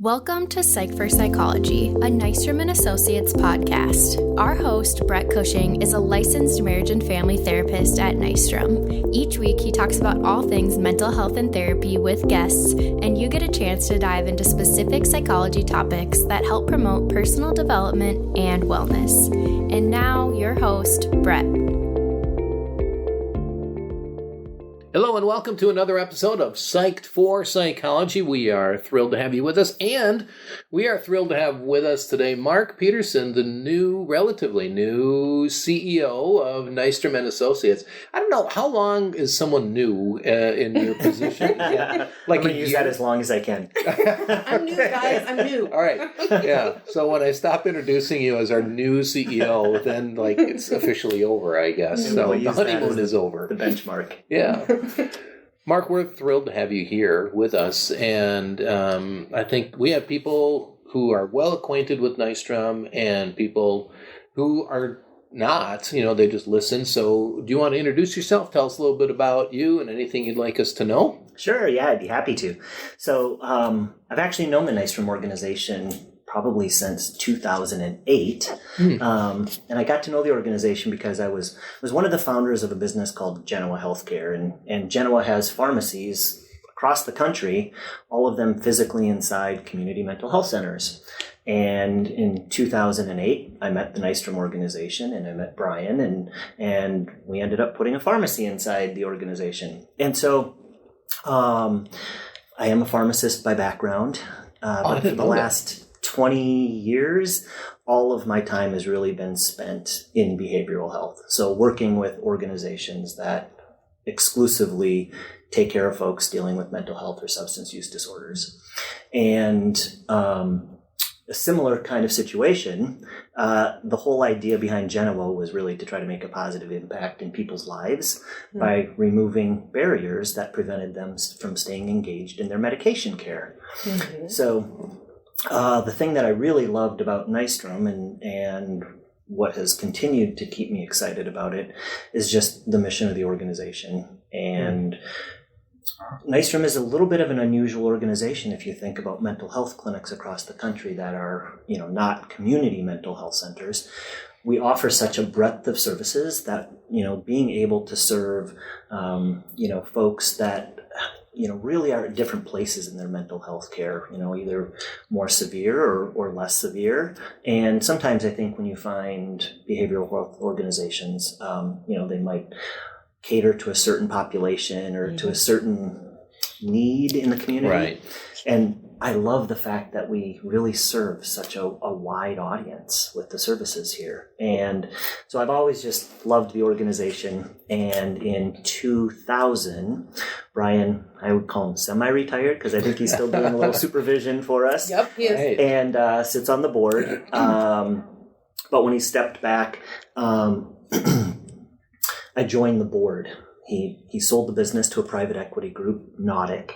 Welcome to Psych for Psychology, a Nystrom & Associates podcast. Our host, Brett Cushing, is a licensed marriage and family therapist at Nystrom. Each week, he talks about all things mental health and therapy with guests, and you get a chance to dive into specific psychology topics that help promote personal development and wellness. And now, your host, Brett. Hello and welcome to another episode of Psyched for Psychology. We are thrilled to have you with us, and we are thrilled to have with us today Mark Peterson, the relatively new CEO of Nystrom & Associates. I don't know, how long is someone new in your position? Yeah. I'm going to use that as long as I can. I'm new, guys. I'm new. All right. Yeah. So when I stop introducing you as our new CEO, then it's officially over, I guess. And So we'll the honeymoon is over. The benchmark. Yeah. Mark, we're thrilled to have you here with us, and I think we have people who are well acquainted with Nystrom and people who are not, they just listen. So do you want to introduce yourself? Tell us a little bit about you and anything you'd like us to know. Sure, yeah, I'd be happy to. So I've actually known the Nystrom organization probably since 2008. And I got to know the organization because I was one of the founders of a business called Genoa Healthcare. And Genoa has pharmacies across the country, all of them physically inside community mental health centers. And in 2008, I met the Nystrom organization and I met Brian and we ended up putting a pharmacy inside the organization. And so I am a pharmacist by background. But for the last 20 years, all of my time has really been spent in behavioral health. So working with organizations that exclusively take care of folks dealing with mental health or substance use disorders. And a similar kind of situation, the whole idea behind Genoa was really to try to make a positive impact in people's lives by removing barriers that prevented them from staying engaged in their medication care. So the thing that I really loved about Nystrom and what has continued to keep me excited about it is just the mission of the organization. And Nystrom is a little bit of an unusual organization if you think about mental health clinics across the country that are, not community mental health centers. We offer such a breadth of services that, being able to serve, folks that really are at different places in their mental health care, either more severe or less severe. And sometimes I think when you find behavioral health organizations, they might cater to a certain population or to a certain need in the community. Right. And I love the fact that we really serve such a wide audience with the services here. And so I've always just loved the organization. And in 2000, Brian, I would call him semi-retired because I think he's still doing a little supervision for us. Yep, he is. Right. And sits on the board. But when he stepped back, I joined the board. He sold the business to a private equity group, Nautic.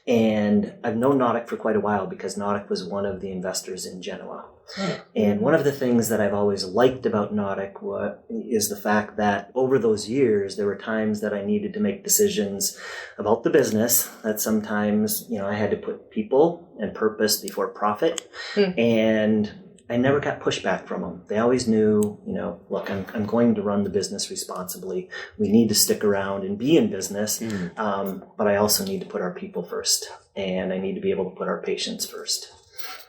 And I've known Nautic for quite a while because Nautic was one of the investors in Genoa. And one of the things that I've always liked about Nautic is the fact that over those years, there were times that I needed to make decisions about the business that sometimes, I had to put people and purpose before profit. And I never got pushback from them. They always knew, look, I'm going to run the business responsibly. We need to stick around and be in business, but I also need to put our people first, and I need to be able to put our patients first.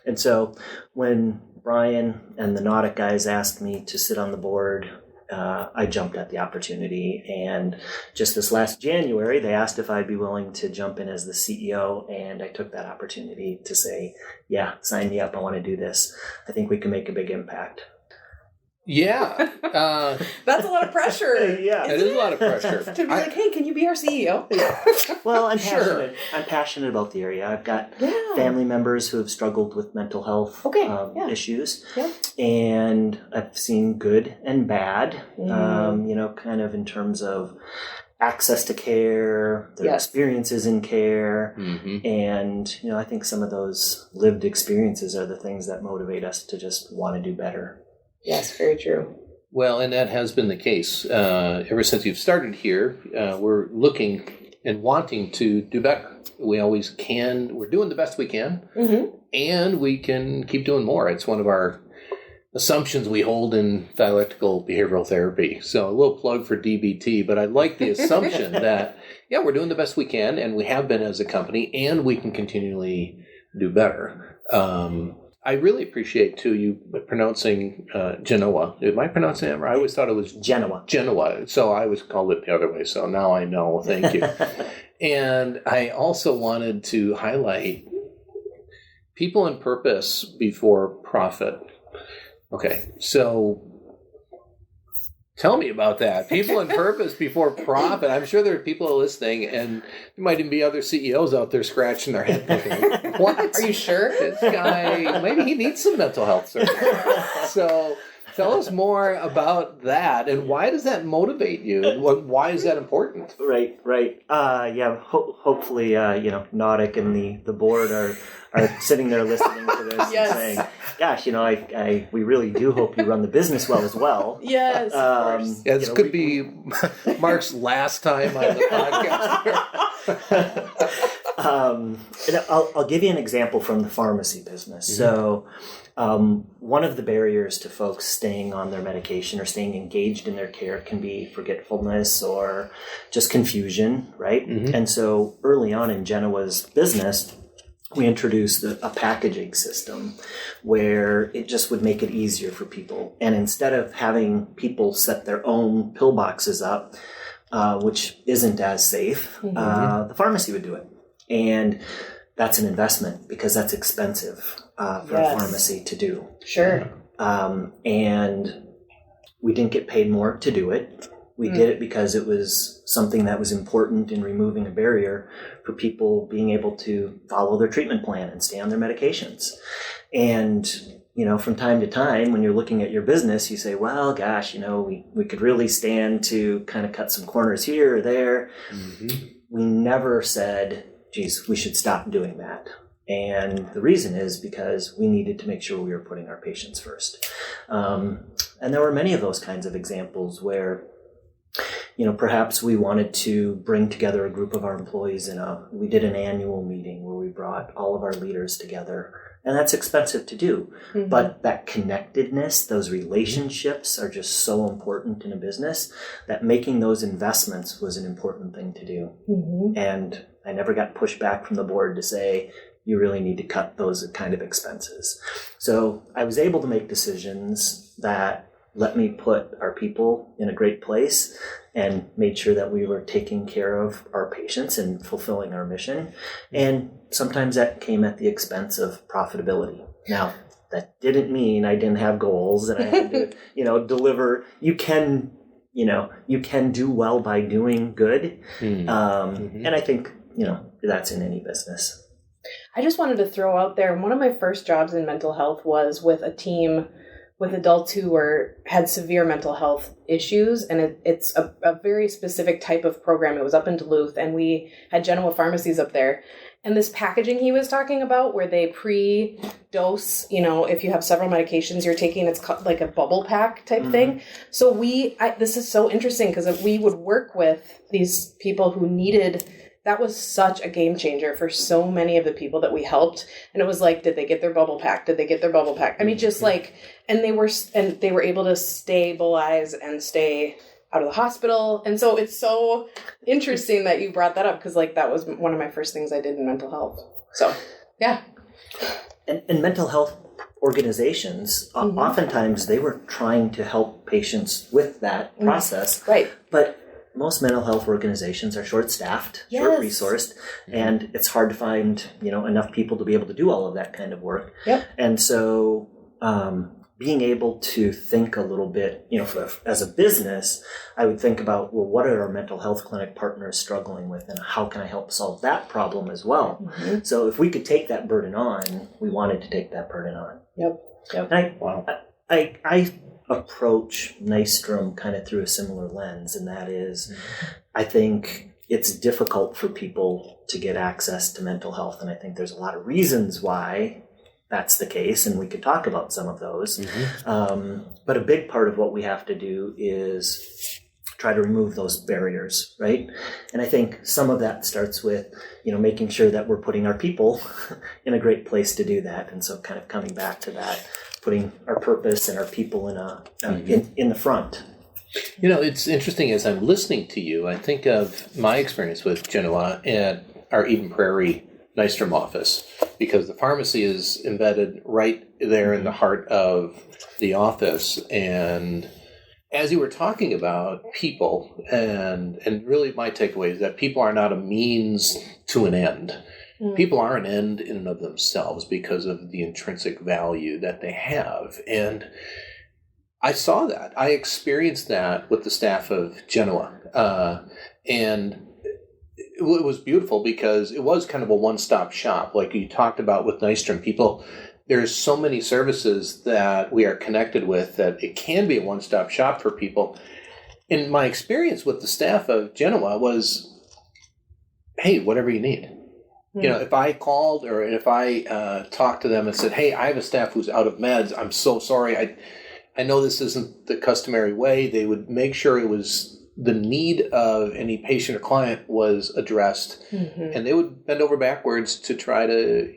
And so when Brian and the Nautic guys asked me to sit on the board, I jumped at the opportunity. And just this last January, they asked if I'd be willing to jump in as the CEO. And I took that opportunity to say, yeah, sign me up. I want to do this. I think we can make a big impact. Yeah. That's a lot of pressure. Yeah. It is a lot of pressure. To be like, hey, can you be our CEO? Well, I'm Sure. passionate. I'm passionate about the area. I've got family members who have struggled with mental health issues. Yeah. And I've seen good and bad, kind of in terms of access to care, their experiences in care. And, I think some of those lived experiences are the things that motivate us to just want to do better. Yes, very true. Well, and that has been the case ever since you've started here. We're looking and wanting to do better. We always can. We're doing the best we can, and we can keep doing more. It's one of our assumptions we hold in dialectical behavioral therapy. So a little plug for DBT, but I like the assumption that, yeah, we're doing the best we can, and we have been as a company, and we can continually do better. I really appreciate, too, you pronouncing Genoa. Am I pronouncing it right? I always thought it was Genoa. Genoa. So I always called it the other way. So now I know. Thank you. And I also wanted to highlight people and purpose before profit. Okay, so tell me about that. People and purpose before profit. I'm sure there are people listening, and there might even be other CEOs out there scratching their head thinking, what? Are you sure? This guy, maybe he needs some mental health service. So tell us more about that, and why does that motivate you? And why is that important? Right. Hopefully, Nautic and the board are sitting there listening to this Yes. and saying, "Gosh, we really do hope you run the business well as well." Yes, of course. Yeah, this could be Mark's last time on the podcast. And I'll give you an example from the pharmacy business. So, one of the barriers to folks staying on their medication or staying engaged in their care can be forgetfulness or just confusion, right? And so early on in Genoa's business, we introduced a packaging system where it just would make it easier for people. And instead of having people set their own pill boxes up, which isn't as safe, the pharmacy would do it. And that's an investment because that's expensive for a pharmacy to do. Sure. And we didn't get paid more to do it. We did it because it was something that was important in removing a barrier for people being able to follow their treatment plan and stay on their medications. And, from time to time, when you're looking at your business, you say, well, gosh, we could really stand to kind of cut some corners here or there. We never said, geez, we should stop doing that. And the reason is because we needed to make sure we were putting our patients first. And there were many of those kinds of examples where perhaps we wanted to bring together a group of our employees we did an annual meeting where we brought all of our leaders together. And that's expensive to do. But that connectedness, those relationships are just so important in a business that making those investments was an important thing to do. And I never got pushed back from the board to say, you really need to cut those kind of expenses. So I was able to make decisions that let me put our people in a great place and made sure that we were taking care of our patients and fulfilling our mission. And sometimes that came at the expense of profitability. Now, that didn't mean I didn't have goals and I had to, deliver. You can do well by doing good. And I think, that's in any business. I just wanted to throw out there, one of my first jobs in mental health was with a team with adults who had severe mental health issues, and it's a very specific type of program. It was up in Duluth, and we had Genoa pharmacies up there. And this packaging he was talking about, where they pre-dose, if you have several medications you're taking, it's like a bubble pack type thing. So this is so interesting because we would work with these people who needed. That was such a game changer for so many of the people that we helped. And it was like, did they get their bubble pack? Did they get their bubble pack? I mean, just like, and they were able to stabilize and stay out of the hospital. And so it's so interesting that you brought that up because that was one of my first things I did in mental health. So, yeah. And mental health organizations, oftentimes they were trying to help patients with that process. Right. But most mental health organizations are short-staffed, short-resourced, and it's hard to find, enough people to be able to do all of that kind of work. Yep. And so being able to think a little bit, as a business, I would think about, well, what are our mental health clinic partners struggling with, and how can I help solve that problem as well? So if we could take that burden on, we wanted to take that burden on. Yep. And I approach Nystrom kind of through a similar lens, and that is, I think it's difficult for people to get access to mental health, and I think there's a lot of reasons why that's the case, and we could talk about some of those. But a big part of what we have to do is try to remove those barriers, right? And I think some of that starts with, making sure that we're putting our people in a great place to do that. And so kind of coming back to that, putting our purpose and our people in the front. It's interesting as I'm listening to you, I think of my experience with Genoa at our Eden Prairie Nystrom office, because the pharmacy is embedded right there in the heart of the office. And as you were talking about people, and really my takeaway is that people are not a means to an end. People are an end in and of themselves because of the intrinsic value that they have. And I saw that. I experienced that with the staff of Genoa. And it was beautiful because it was kind of a one-stop shop. Like you talked about with Nystrom, people, there's so many services that we are connected with that it can be a one-stop shop for people. And my experience with the staff of Genoa was, hey, whatever you need. If I called or if I talked to them and said, hey, I have a staff who's out of meds, I'm so sorry. I know this isn't the customary way. They would make sure it was the need of any patient or client was addressed, and they would bend over backwards to try to,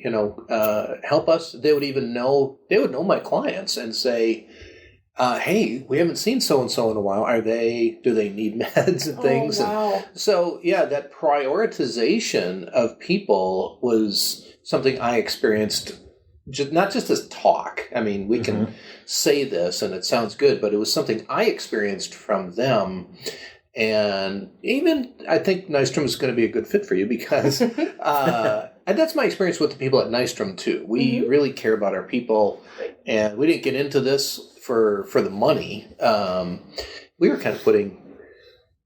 help us. They would know my clients and say, hey, we haven't seen so-and-so in a while. Do they need meds and things? Oh, wow. And so, that prioritization of people was something I experienced, not just as talk. I mean, we can say this and it sounds good, but it was something I experienced from them. And even I think Nystrom is going to be a good fit for you because and that's my experience with the people at Nystrom too. We really care about our people, and we didn't get into this for the money. We were kind of putting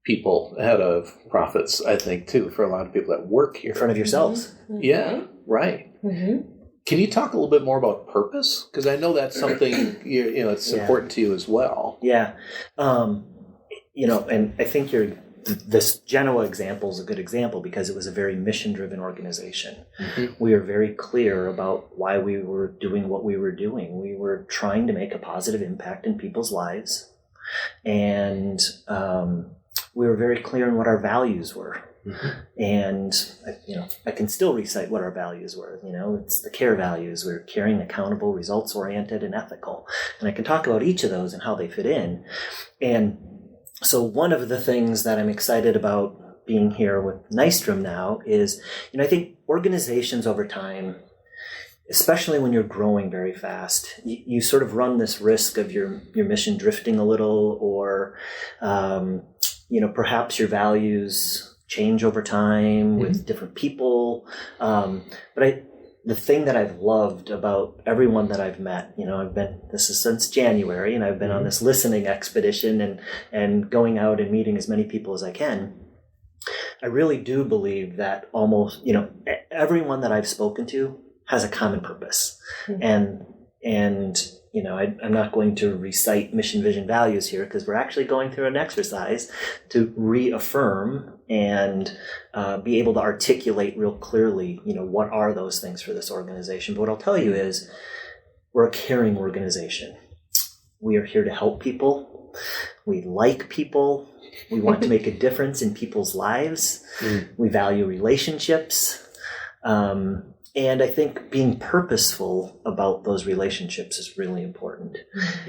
people ahead of profits, I think, too, for a lot of people that work here. In front of yourselves. Yeah, right. Can you talk a little bit more about purpose? Because I know that's something it's important to you as well. Yeah. And I think this Genoa example is a good example because it was a very mission-driven organization. We were very clear about why we were doing what we were doing. We were trying to make a positive impact in people's lives. And we were very clear on what our values were. And, I can still recite what our values were. It's the CARE values. We're caring, accountable, results-oriented, and ethical. And I can talk about each of those and how they fit in. And so one of the things that I'm excited about being here with Nystrom now is, I think organizations over time, especially when you're growing very fast, you sort of run this risk of your mission drifting a little, or, perhaps your values change over time with different people. But the thing that I've loved about everyone that I've met, this is since January, and I've been on this listening expedition and going out and meeting as many people as I can. I really do believe that almost, everyone that I've spoken to has a common purpose. And I'm not going to recite mission, vision, values here because we're actually going through an exercise to reaffirm and be able to articulate real clearly, what are those things for this organization. But what I'll tell you is we're a caring organization. We are here to help people. We like people. We want to make a difference in people's lives. We value relationships. And I think being purposeful about those relationships is really important.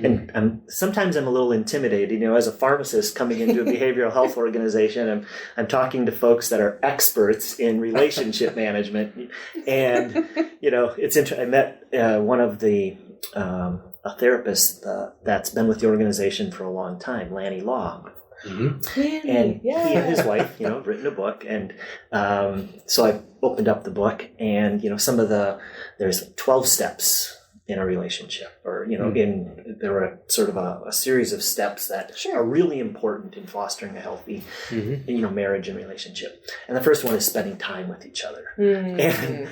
And sometimes I'm a little intimidated, as a pharmacist coming into a behavioral health organization, I'm talking to folks that are experts in relationship management. And, it's interesting. I met one of the, a therapist that's been with the organization for a long time, Lanny Law. And he and his wife, have written a book, and so I opened up the book, and there's 12 steps in a relationship, or there were sort of a series of steps that are really important in fostering a healthy, marriage and relationship. And the first one is spending time with each other. And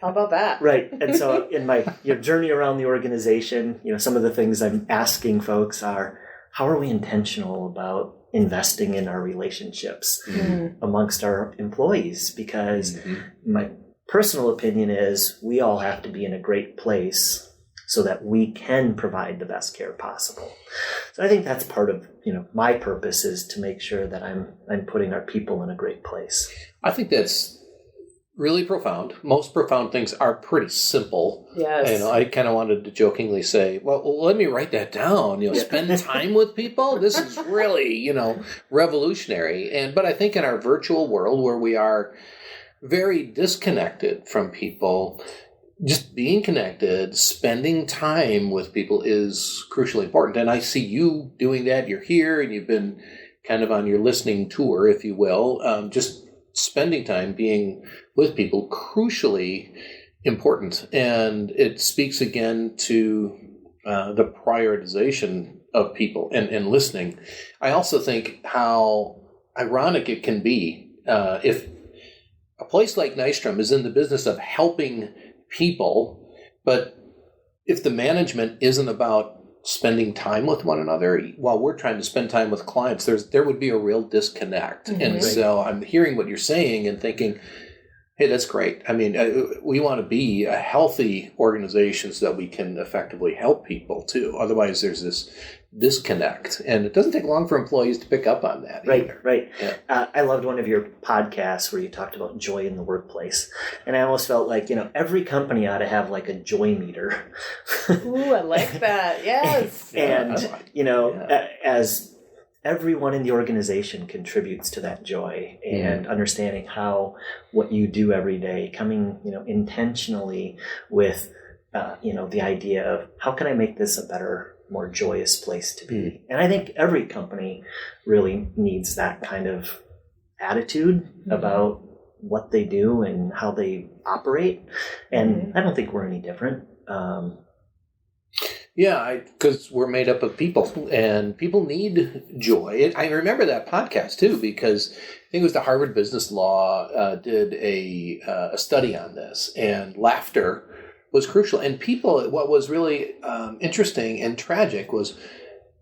how about that? Right. And so in my journey around the organization, some of the things I'm asking folks are, how are we intentional about investing in our relationships amongst our employees? Because my personal opinion is we all have to be in a great place so that we can provide the best care possible. So So I think that's part of, my purpose is to make sure that I'm putting our people in a great place. I think that's really profound. Most profound things are pretty simple. Yes. I kind of wanted to jokingly say, well, let me write that down. Spend time with people. This is really, revolutionary. But I think in our virtual world where we are very disconnected from people, just being connected, spending time with people is crucially important. And I see you doing that. You're here and you've been kind of on your listening tour, if you will, just spending time being with people, crucially important. And it speaks again to the prioritization of people and listening. I also think how ironic it can be if a place like Nystrom is in the business of helping people, but if the management isn't about spending time with one another while we're trying to spend time with clients, there would be a real disconnect. Mm-hmm. And so I'm hearing what you're saying and thinking, hey, that's great. I mean, we want to be a healthy organization so that we can effectively help people too. Otherwise, there's this disconnect, and it doesn't take long for employees to pick up on that. Right. Yeah. I loved one of your podcasts where you talked about joy in the workplace, and I almost felt like every company ought to have like a joy meter. Ooh, I like that. Yes. And as everyone in the organization contributes to that joy, and understanding how what you do every day, coming intentionally with the idea of how can I make this a better, more joyous place to be. And I think every company really needs that kind of attitude about what they do and how they operate. And I don't think we're any different. Because we're made up of people, and people need joy. I remember that podcast too, because I think it was the Harvard Business Law did a study on this, and laughter was crucial. And people, what was really interesting and tragic was,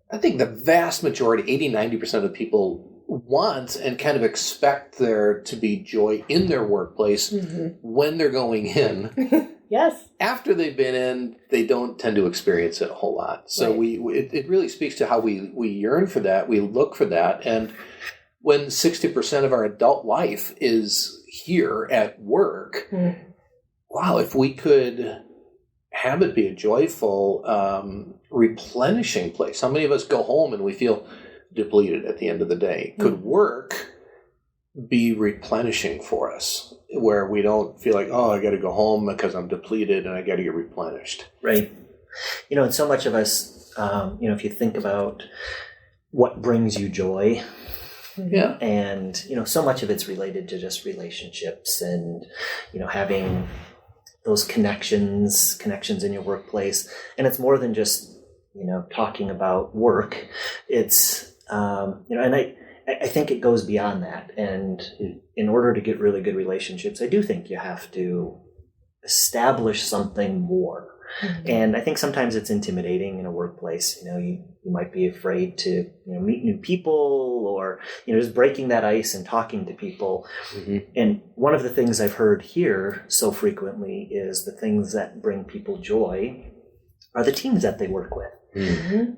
I think the vast majority, 80-90% of people want and kind of expect there to be joy in their workplace when they're going in. Yes. After they've been in, they don't tend to experience it a whole lot. So it really speaks to how we yearn for that. We look for that. And when 60% of our adult life is here at work, wow, if we could have it be a joyful, replenishing place. How many of us go home and we feel depleted at the end of the day? Could work be replenishing for us, where we don't feel like, oh, I got to go home because I'm depleted and I got to get replenished? Right. And so much of us, if you think about what brings you joy, and, so much of it's related to just relationships and, having those connections in your workplace. And it's more than just, talking about work. It's, and I think it goes beyond that. And in order to get really good relationships, I do think you have to establish something more. And I think sometimes it's intimidating in a workplace. You might be afraid to meet new people, or just breaking that ice and talking to people. And one of the things I've heard here so frequently is the things that bring people joy are the teams that they work with.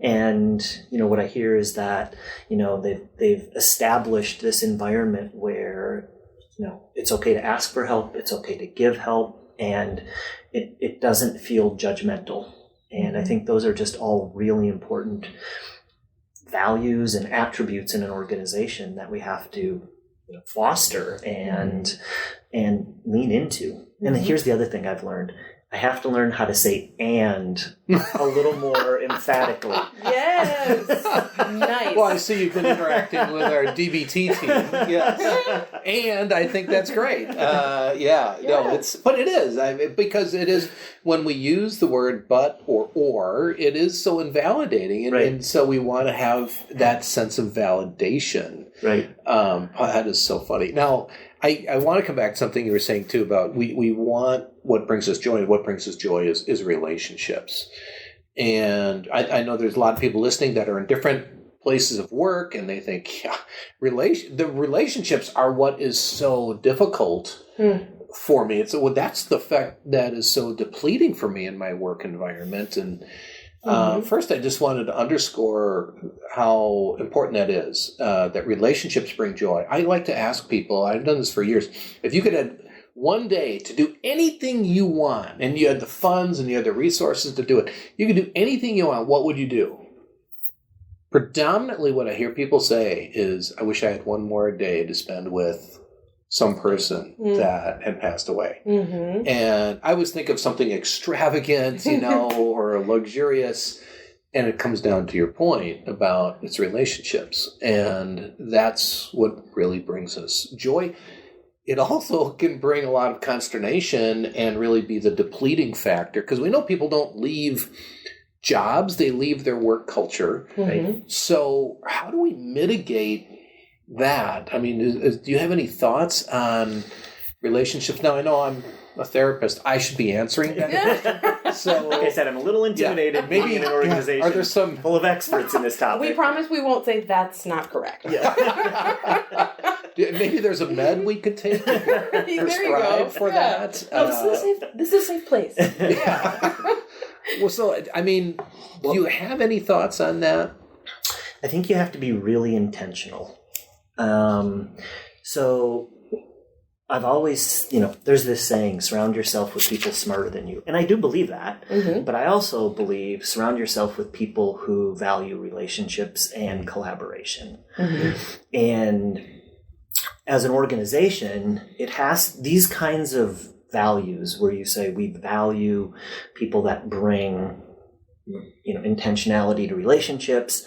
And what I hear is that they've established this environment where it's okay to ask for help, it's okay to give help, and it doesn't feel judgmental. And I think those are just all really important values and attributes in an organization that we have to foster and lean into. And then here's the other thing I've learned. I have to learn how to say "and" a little more emphatically. Yes. Nice. Well, I see you've been interacting with our DBT team. Yes. And I think that's great. No, but it is. Because it is, when we use the word but or, it is so invalidating. And so we want to have that sense of validation. Right. That is so funny. Now, I want to come back to something you were saying too about we want what brings us joy, and what brings us joy is relationships. And I know there's a lot of people listening that are in different places of work, and they think, the relationships are what is so difficult for me. That's the fact that is so depleting for me in my work environment. And First, I just wanted to underscore how important that is, that relationships bring joy. I like to ask people, I've done this for years, if you could have one day to do anything you want, and you had the funds and you had the resources to do it, you could do anything you want, what would you do? Predominantly what I hear people say is, I wish I had one more day to spend with some person that had passed away. And I always think of something extravagant, or luxurious, and it comes down to your point about its relationships. And that's what really brings us joy. It also can bring a lot of consternation and really be the depleting factor, because we know people don't leave jobs, they leave their work culture. Right? So how do we mitigate that? I mean, do you have any thoughts on relationships? Now, I know I'm a therapist. I should be answering that. So, like I said, I'm a little intimidated being in an organization are there some full of experts in this topic. We promise we won't say that's not correct. Maybe there's a med we could take to prescribe for that. No, this is a safe place. Well, so, I mean, do you have any thoughts on that? I think you have to be really intentional. So I've always, there's this saying, surround yourself with people smarter than you. And I do believe that. But I also believe surround yourself with people who value relationships and collaboration. And as an organization, it has these kinds of values where you say we value people that bring, intentionality to relationships,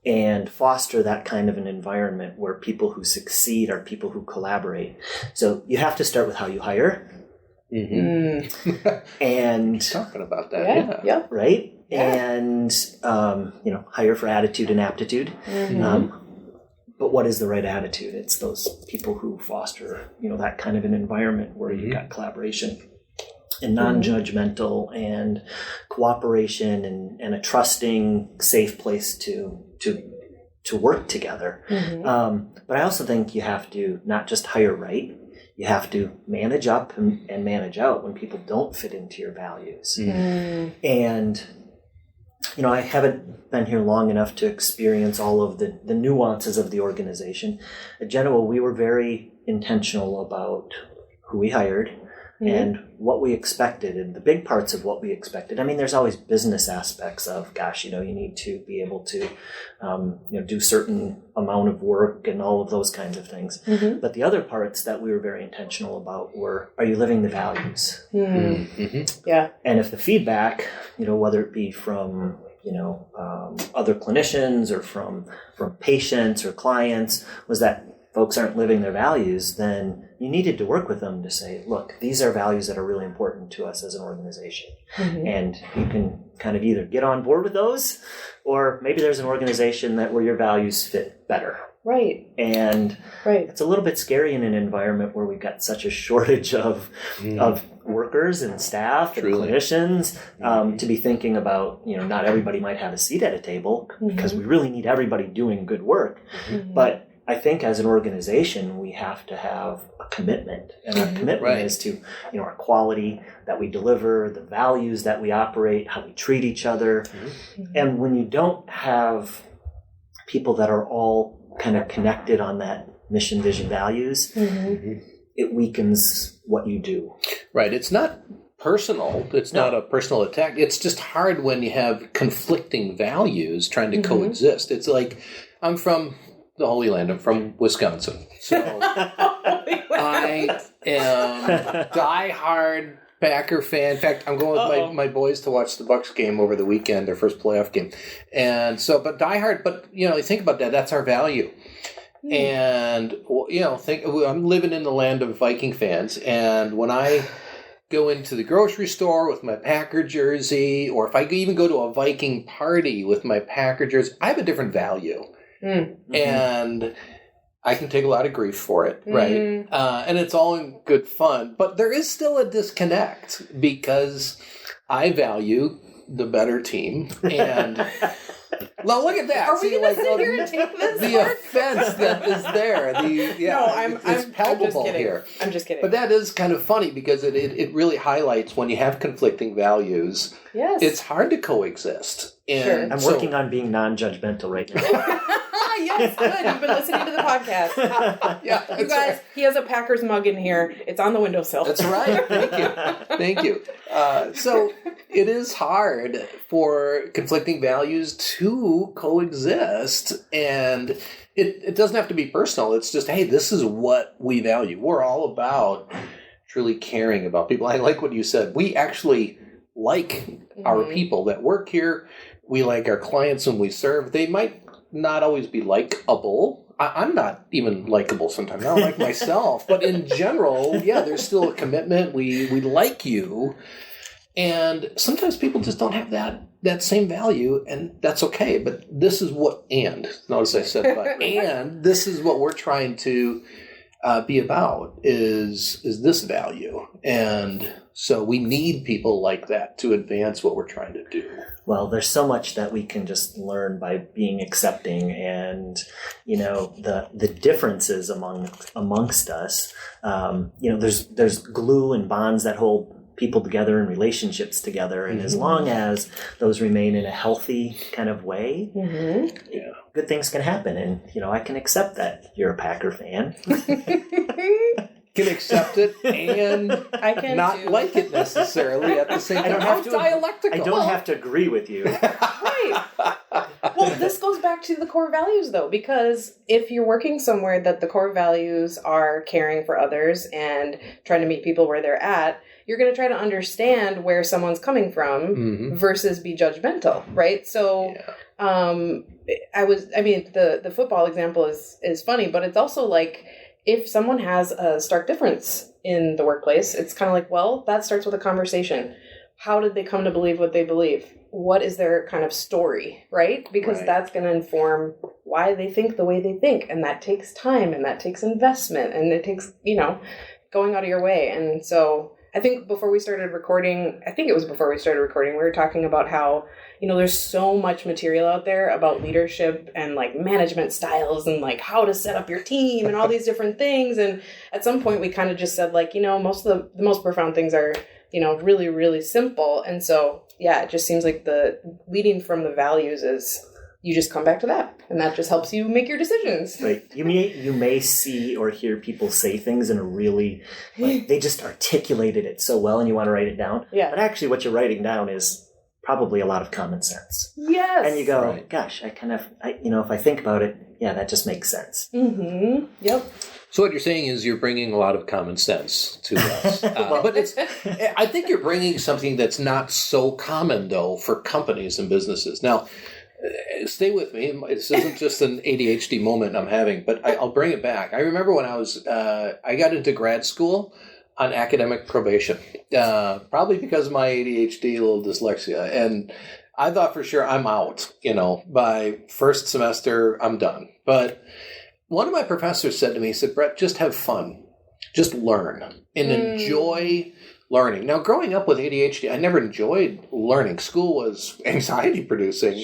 and foster that kind of an environment where people who succeed are people who collaborate. So you have to start with how you hire. And talking about that, right? And hire for attitude and aptitude. But what is the right attitude? It's those people who foster, that kind of an environment where you've got collaboration and non-judgmental and cooperation and a trusting, safe place to work together. But I also think you have to not just hire right, you have to manage up and manage out when people don't fit into your values. And I haven't been here long enough to experience all of the nuances of the organization. At Genoa, we were very intentional about who we hired and what we expected, and the big parts of what we expected. I mean, there's always business aspects of, you need to be able to, do certain amount of work and all of those kinds of things. But the other parts that we were very intentional about were, are you living the values? Yeah. And if the feedback, whether it be from, other clinicians or from patients or clients was that folks aren't living their values, then you needed to work with them to say, look, these are values that are really important to us as an organization. And you can kind of either get on board with those, or maybe there's an organization where your values fit better. Right. And it's a little bit scary in an environment where we've got such a shortage of workers and staff and clinicians to be thinking about, not everybody might have a seat at a table because we really need everybody doing good work. But I think as an organization, we have to have a commitment. And our commitment is to, our quality that we deliver, the values that we operate, how we treat each other. And when you don't have people that are all kind of connected on that mission, vision, values, it weakens what you do. Right. It's not personal. It's not a personal attack. It's just hard when you have conflicting values trying to coexist. It's like, I'm from the Holy Land. I'm from Wisconsin. So I am diehard Packer fan. In fact, I'm going with my boys to watch the Bucs game over the weekend, their first playoff game. And so, but diehard, but, you think about that. That's our value. And, I'm living in the land of Viking fans. And when I go into the grocery store with my Packer jersey, or if I even go to a Viking party with my Packer jersey, I have a different value. And I can take a lot of grief for it, right? And it's all in good fun. But there is still a disconnect because I value the better team. And Now look at that. Are we See, going to sit here and take this? the offense that is there. It's I'm palpable just kidding. here. I'm just kidding. But that is kind of funny because it really highlights when you have conflicting values. Yes. It's hard to coexist. And Sure. I'm working on being non-judgmental right now. Yes, good. You've been listening to the podcast. Yeah, You guys, he has a Packers mug in here. It's on the windowsill. That's right. Thank you. So it is hard for conflicting values to coexist, and it doesn't have to be personal. It's just, hey, this is what we value. We're all about truly caring about people. I like what you said. We actually like our people that work here. We like our clients whom we serve. They might not always be likable. I'm not even likable sometimes. I don't like myself. But in general, yeah, there's still a commitment. We like you. And sometimes people just don't have that same value, and that's okay. But this is what, notice I said but, and this is what we're trying to be about is this value. And so we need people like that to advance what we're trying to do. Well, there's so much that we can just learn by being accepting, and the differences amongst us. There's glue and bonds that hold people together and relationships together, and as long as those remain in a healthy kind of way, good things can happen. And I can accept that you're a Packer fan. Can accept it and I can not too. like it necessarily at the same time. How dialectical. I don't have to agree with you. Right. Well, this goes back to the core values, though, because if you're working somewhere that the core values are caring for others and trying to meet people where they're at, you're going to try to understand where someone's coming from versus be judgmental, right? So, the football example is funny, but it's also like, if someone has a stark difference in the workplace, it's kind of like, well, that starts with a conversation. How did they come to believe what they believe? What is their kind of story, right? Because that's going to inform why they think the way they think. And that takes time, and that takes investment, and it takes, going out of your way. And so I think before we started recording, we were talking about how, there's so much material out there about leadership and like management styles and like how to set up your team and all these different things. And at some point we kind of just said like, most of the most profound things are, really, really simple. And so, it just seems like the leading from the values is you just come back to that, and that just helps you make your decisions. Right. You may see or hear people say things in a really, they just articulated it so well, and you want to write it down. Yeah. But actually what you're writing down is probably a lot of common sense. Yes. And you go, gosh, if I think about it, that just makes sense. Mm-hmm. Yep. So what you're saying is you're bringing a lot of common sense to us. But I think you're bringing something that's not so common, though, for companies and businesses. Now, stay with me. This isn't just an ADHD moment I'm having, but I'll bring it back. I remember when I got into grad school on academic probation, probably because of my ADHD, a little dyslexia. And I thought for sure I'm out, by first semester, I'm done. But one of my professors said to me, he said, Brett, just have fun. Just learn and enjoy learning. Now, growing up with ADHD, I never enjoyed learning. School was anxiety producing,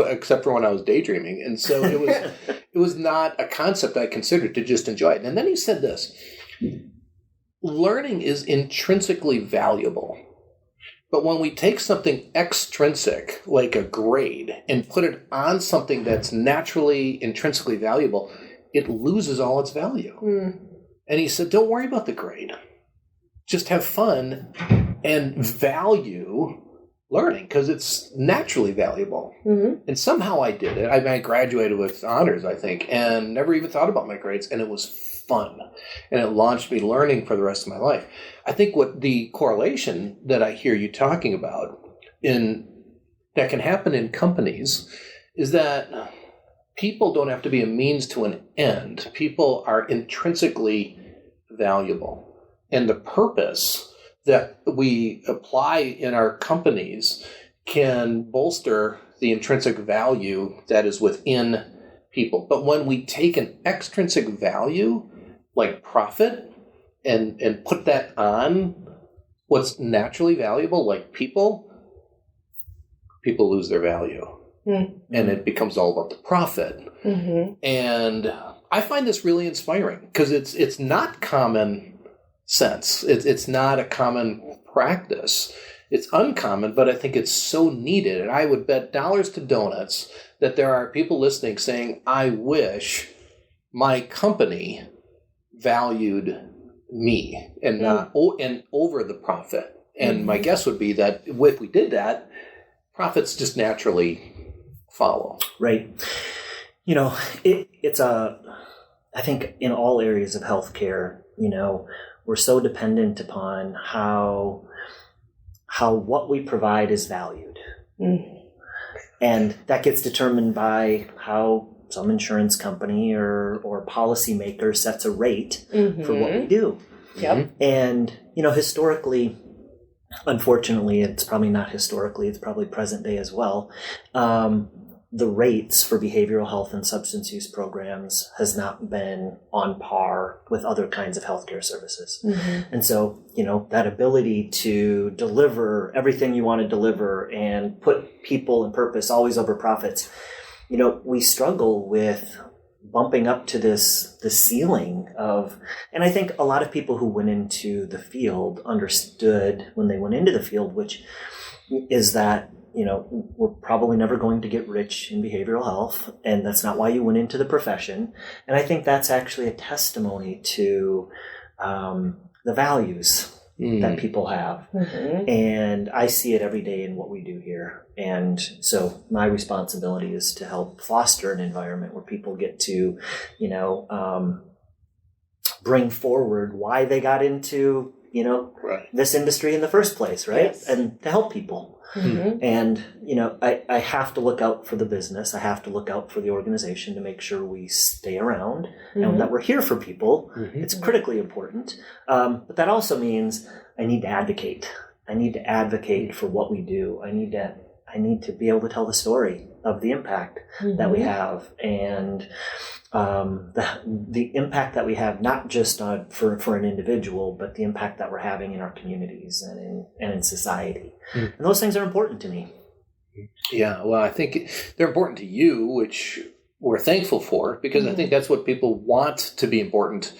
except for when I was daydreaming. And so it was not a concept I considered to just enjoy it. And then he said this, learning is intrinsically valuable. But when we take something extrinsic, like a grade, and put it on something that's naturally, intrinsically valuable, it loses all its value. And he said, don't worry about the grade. Just have fun and value learning because it's naturally valuable. And somehow I did it. I graduated with honors, I think, and never even thought about my grades. And it was fun. And it launched me learning for the rest of my life. I think what the correlation that I hear you talking about that can happen in companies is that people don't have to be a means to an end. People are intrinsically valuable. And the purpose that we apply in our companies can bolster the intrinsic value that is within people. But when we take an extrinsic value, like profit, and put that on what's naturally valuable, like people lose their value. and it becomes all about the profit. Mm-hmm. And I find this really inspiring because it's not common sense. It's not a common practice. It's uncommon, but I think it's so needed. And I would bet dollars to donuts that there are people listening saying, I wish my company valued me and not and over the profit. And my guess would be that if we did that, profits just naturally follow. Right. I think in all areas of healthcare, we're so dependent upon how what we provide is valued. And that gets determined by how some insurance company or policymaker sets a rate for what we do. Yep. And, historically, unfortunately, it's probably not historically, it's probably present day as well. The rates for behavioral health and substance use programs has not been on par with other kinds of healthcare services. And so, that ability to deliver everything you want to deliver and put people and purpose always over profits, we struggle with bumping up to the ceiling of, and I think a lot of people who went into the field understood when they went into the field, which is that, we're probably never going to get rich in behavioral health, and that's not why you went into the profession. And I think that's actually a testimony to the values that people have. And I see it every day in what we do here. And so my responsibility is to help foster an environment where people get to, bring forward why they got into, this industry in the first place, right? Yes. And to help people. And, I have to look out for the business. I have to look out for the organization to make sure we stay around and that we're here for people. It's critically important. But that also means I need to advocate. I need to advocate for what we do. I need to be able to tell the story of the impact that we have, and the impact that we have, not just for an individual, but the impact that we're having in our communities and in society. And those things are important to me. Yeah, well, I think they're important to you, which we're thankful for, because I think that's what people want to be important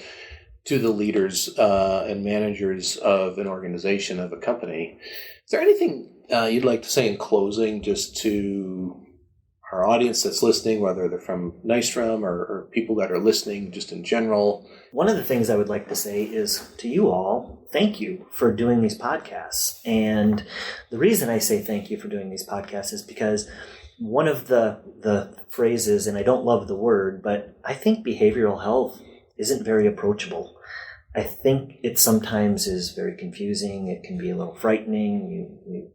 to the leaders and managers of an organization, of a company. Is there anything you'd like to say in closing, just to our audience that's listening, whether they're from Nystrom or people that are listening just in general? One of the things I would like to say is to you all, thank you for doing these podcasts. And the reason I say thank you for doing these podcasts is because one of the phrases, and I don't love the word, but I think behavioral health isn't very approachable. I think it sometimes is very confusing. It can be a little frightening.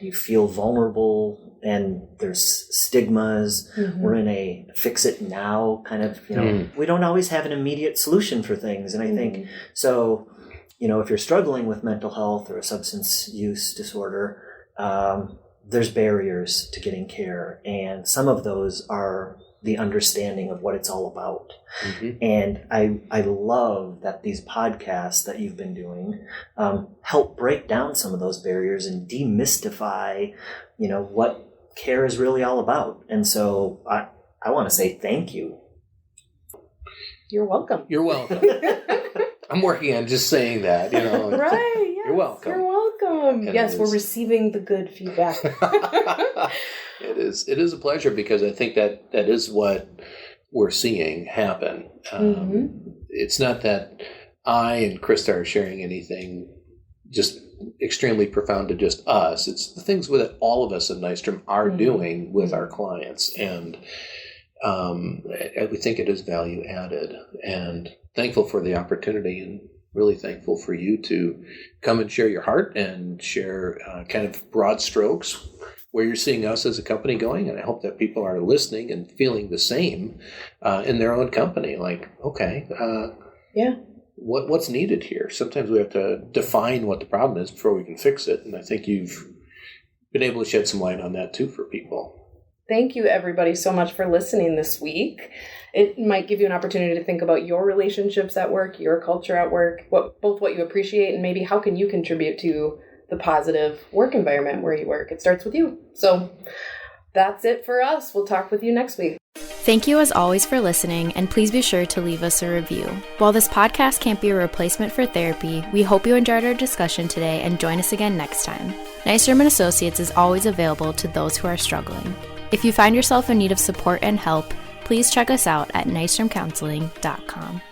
You feel vulnerable, and there's stigmas. We're in a fix it now kind of, we don't always have an immediate solution for things. And I think, so, if you're struggling with mental health or a substance use disorder, there's barriers to getting care. And some of those are the understanding of what it's all about. And I love that these podcasts that you've been doing help break down some of those barriers and demystify, what care is really all about. And so I want to say thank you. You're welcome. You're welcome. I'm working on just saying that, Right. Yes, You're welcome. You're welcome. And yes, we're receiving the good feedback. It is a pleasure, because I think that is what we're seeing happen. It's not that I and Krista are sharing anything just extremely profound to just us. It's the things that all of us at Nystrom are doing with our clients. And we think it is value added, and thankful for the opportunity, and really thankful for you to come and share your heart and share kind of broad strokes where you're seeing us as a company going. And I hope that people are listening and feeling the same in their own company. Like, okay, what's needed here? Sometimes we have to define what the problem is before we can fix it. And I think you've been able to shed some light on that too for people. Thank you, everybody, so much for listening this week. It might give you an opportunity to think about your relationships at work, your culture at work, both what you appreciate and maybe how can you contribute to the positive work environment where you work. It starts with you. So that's it for us. We'll talk with you next week. Thank you as always for listening, and please be sure to leave us a review. While this podcast can't be a replacement for therapy, we hope you enjoyed our discussion today and join us again next time. Nystrom & Associates is always available to those who are struggling. If you find yourself in need of support and help, please check us out at nystromcounseling.com.